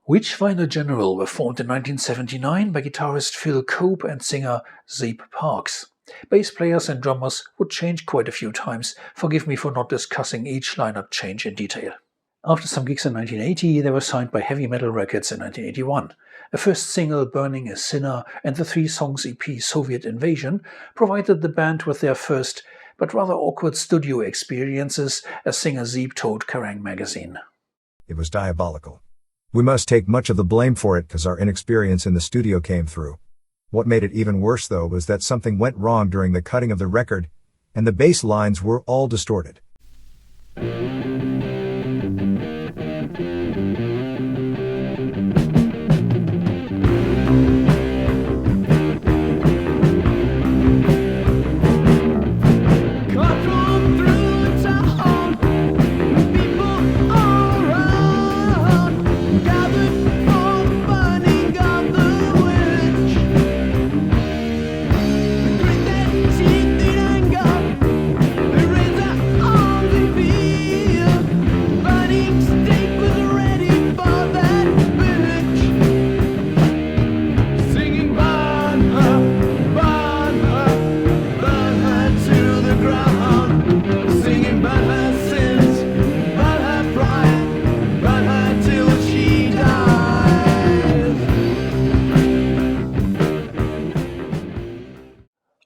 Witchfinder General were formed in 1979 by guitarist Phil Cope and singer Zeep Parks. Bass players and drummers would change quite a few times. Forgive me for not discussing each lineup change in detail. After some gigs in 1980, they were signed by Heavy Metal Records in 1981. A first single, Burning a Sinner, and the 3-songs EP Soviet Invasion provided the band with their first but rather awkward studio experiences, as singer Zeep told Kerrang! Magazine. It was diabolical. We must take much of the blame for it because our inexperience in the studio came through. What made it even worse though was that something went wrong during the cutting of the record, and the bass lines were all distorted.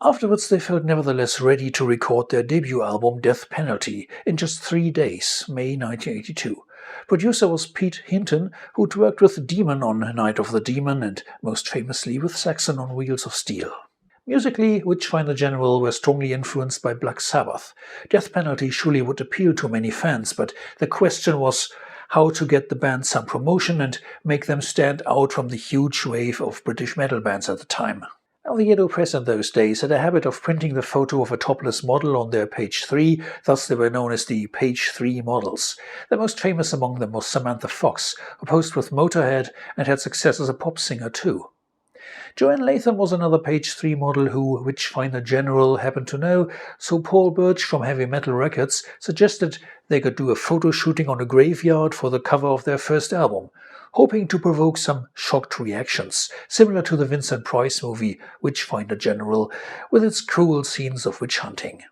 Afterwards, they felt nevertheless ready to record their debut album Death Penalty in just 3 days, May 1982. Producer was Pete Hinton, who'd worked with Demon on Night of the Demon and most famously with Saxon on Wheels of Steel. Musically, Witchfinder General were strongly influenced by Black Sabbath. Death Penalty surely would appeal to many fans, but the question was how to get the band some promotion and make them stand out from the huge wave of British metal bands at the time. Now, the Yellow Press in those days had a habit of printing the photo of a topless model on their page 3, thus they were known as the page 3 models. The most famous among them was Samantha Fox, who posed with Motorhead and had success as a pop singer too. Joanne Latham was another page 3 model who Witchfinder General happened to know, so Paul Birch from Heavy Metal Records suggested they could do a photo shooting on a graveyard for the cover of their first album, hoping to provoke some shocked reactions, similar to the Vincent Price movie Witchfinder General, with its cruel scenes of witch hunting.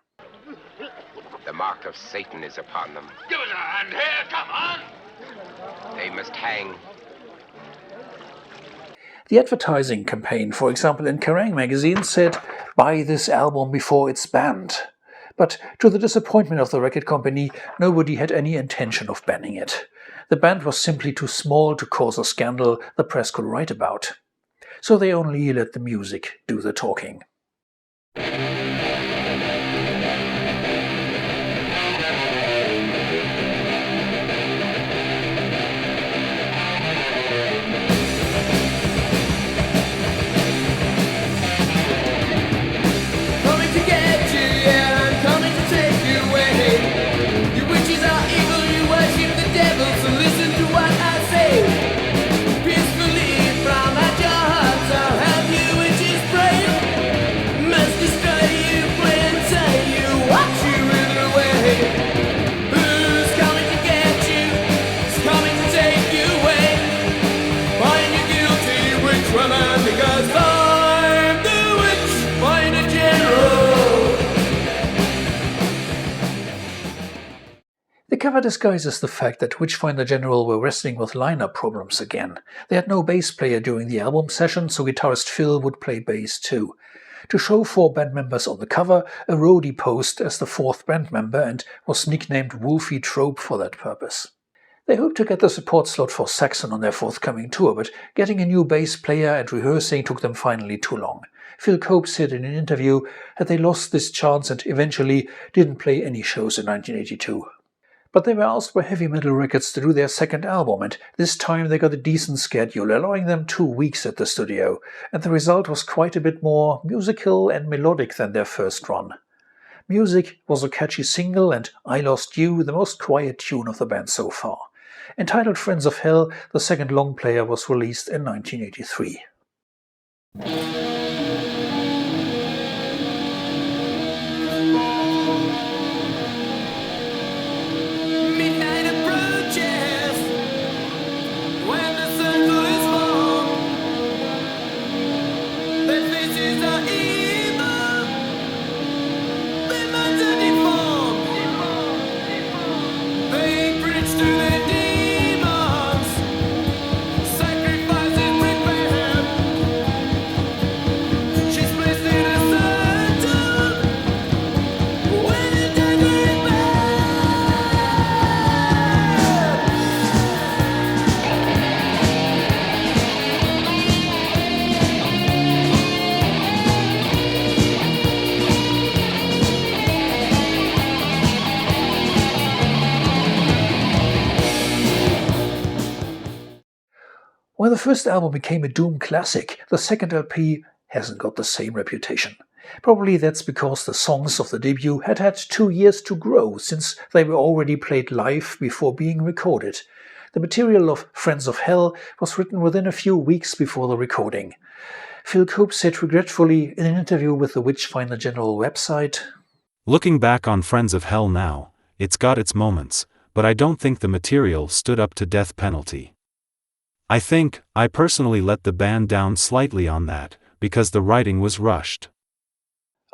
The mark of Satan is upon them. Give us a hand here, come on! They must hang. The advertising campaign, for example, in Kerrang! Magazine said, "Buy this album before it's banned." But to the disappointment of the record company, nobody had any intention of banning it. The band was simply too small to cause a scandal the press could write about. So they only let the music do the talking. The cover disguises the fact that Witchfinder General were wrestling with lineup problems again. They had no bass player during the album session, so guitarist Phil would play bass too. To show 4 band members on the cover, a roadie posed as the 4th band member and was nicknamed Wolfie Trope for that purpose. They hoped to get the support slot for Saxon on their forthcoming tour, but getting a new bass player and rehearsing took them finally too long. Phil Cope said in an interview that they lost this chance and eventually didn't play any shows in 1982. But they were asked by Heavy Metal Records to do their second album, and this time they got a decent schedule, allowing them 2 weeks at the studio, and the result was quite a bit more musical and melodic than their first run. Music was a catchy single, and I Lost You, the most quiet tune of the band so far. Entitled Friends of Hell, the second long player was released in 1983. Midnight approaches when the sun While the first album became a Doom classic, the second LP hasn't got the same reputation. Probably that's because the songs of the debut had had 2 years to grow, since they were already played live before being recorded. The material of Friends of Hell was written within a few weeks before the recording. Phil Cope said regretfully in an interview with the Witchfinder General website, "Looking back on Friends of Hell now, it's got its moments, but I don't think the material stood up to Death Penalty. I think I personally let the band down slightly on that, because the writing was rushed.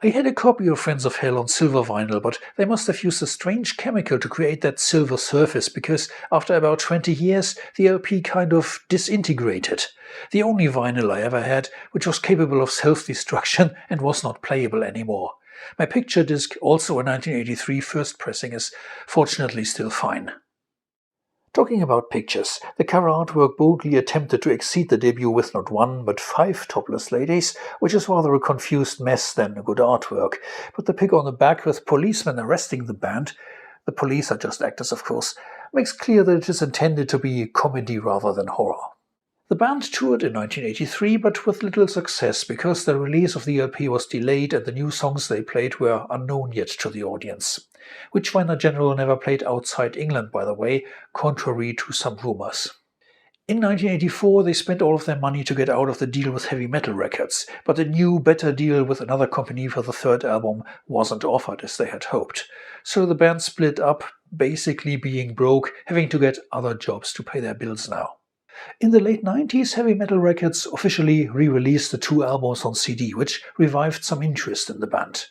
I had a copy of Friends of Hell on silver vinyl, but they must have used a strange chemical to create that silver surface, because after about 20 years the LP kind of disintegrated. The only vinyl I ever had which was capable of self-destruction and was not playable anymore. My picture disc, also a 1983 first pressing, is fortunately still fine." Talking about pictures, the cover artwork boldly attempted to exceed the debut with not 1 but 5 topless ladies, which is rather a confused mess than a good artwork. But the pic on the back with policemen arresting the band — the police are just actors of course — makes clear that it is intended to be comedy rather than horror. The band toured in 1983, but with little success, because the release of the LP was delayed and the new songs they played were unknown yet to the audience. Witchfinder General never played outside England, by the way, contrary to some rumors. In 1984 they spent all of their money to get out of the deal with Heavy Metal Records, but a new, better deal with another company for the third album wasn't offered as they had hoped. So the band split up, basically being broke, having to get other jobs to pay their bills now. In the late 90s, Heavy Metal Records officially re-released the 2 albums on CD, which revived some interest in the band.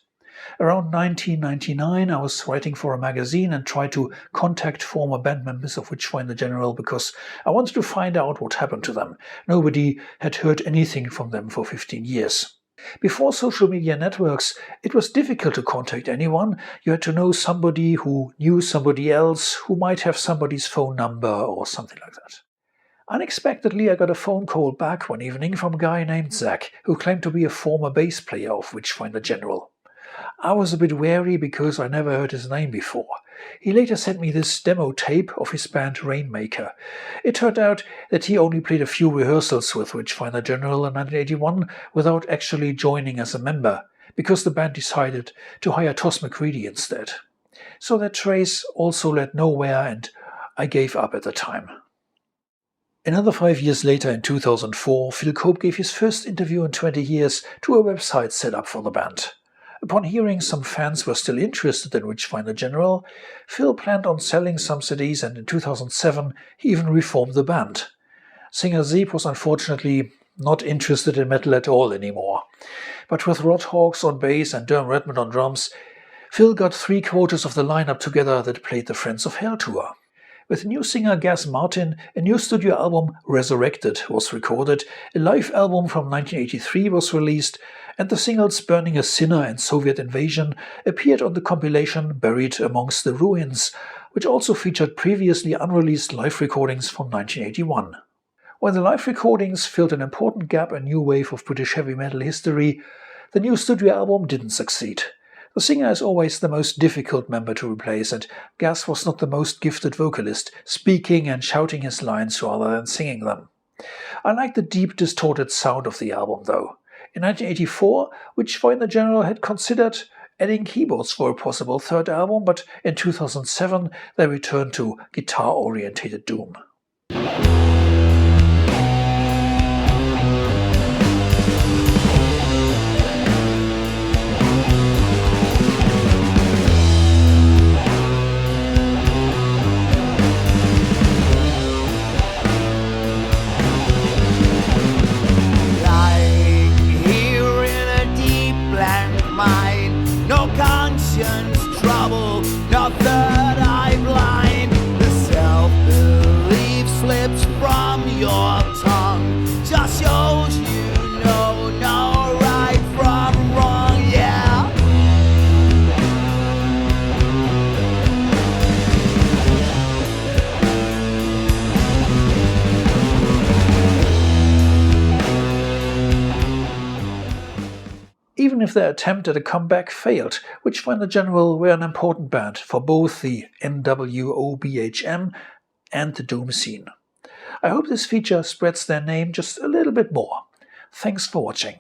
Around 1999, I was writing for a magazine and tried to contact former band members of Witchfinder General because I wanted to find out what happened to them. Nobody had heard anything from them for 15 years. Before social media networks, it was difficult to contact anyone. You had to know somebody who knew somebody else, who might have somebody's phone number or something like that. Unexpectedly, I got a phone call back one evening from a guy named Zach, who claimed to be a former bass player of Witchfinder General. I was a bit wary because I never heard his name before. He later sent me this demo tape of his band Rainmaker. It turned out that he only played a few rehearsals with Witchfinder General in 1981 without actually joining as a member, because the band decided to hire Tos McCready instead. So that trace also led nowhere, and I gave up at the time. Another 5 years later, in 2004, Phil Cope gave his first interview in 20 years to a website set up for the band. Upon hearing some fans were still interested in Witchfinder General, Phil planned on selling some CDs, and in 2007 he even reformed the band. Singer Zeep was unfortunately not interested in metal at all anymore. But with Rod Hawks on bass and Derm Redmond on drums, Phil got 3/4 of the lineup together that played the Friends of Hell tour. With new singer Gaz Martin, a new studio album, Resurrected, was recorded, a live album from 1983 was released, and the singles Burning a Sinner and Soviet Invasion appeared on the compilation Buried Amongst the Ruins, which also featured previously unreleased live recordings from 1981. While the live recordings filled an important gap in new wave of British heavy metal history, the new studio album didn't succeed. The singer is always the most difficult member to replace, and Gaz was not the most gifted vocalist, speaking and shouting his lines rather than singing them. I like the deep, distorted sound of the album, though. In 1984, Witchfinder General had considered adding keyboards for a possible third album, but in 2007 they returned to guitar-orientated doom. Like here in a Even if their attempt at a comeback failed, Witchfinder General were an important band for both the NWOBHM and the Doom scene. I hope this feature spreads their name just a little bit more. Thanks for watching.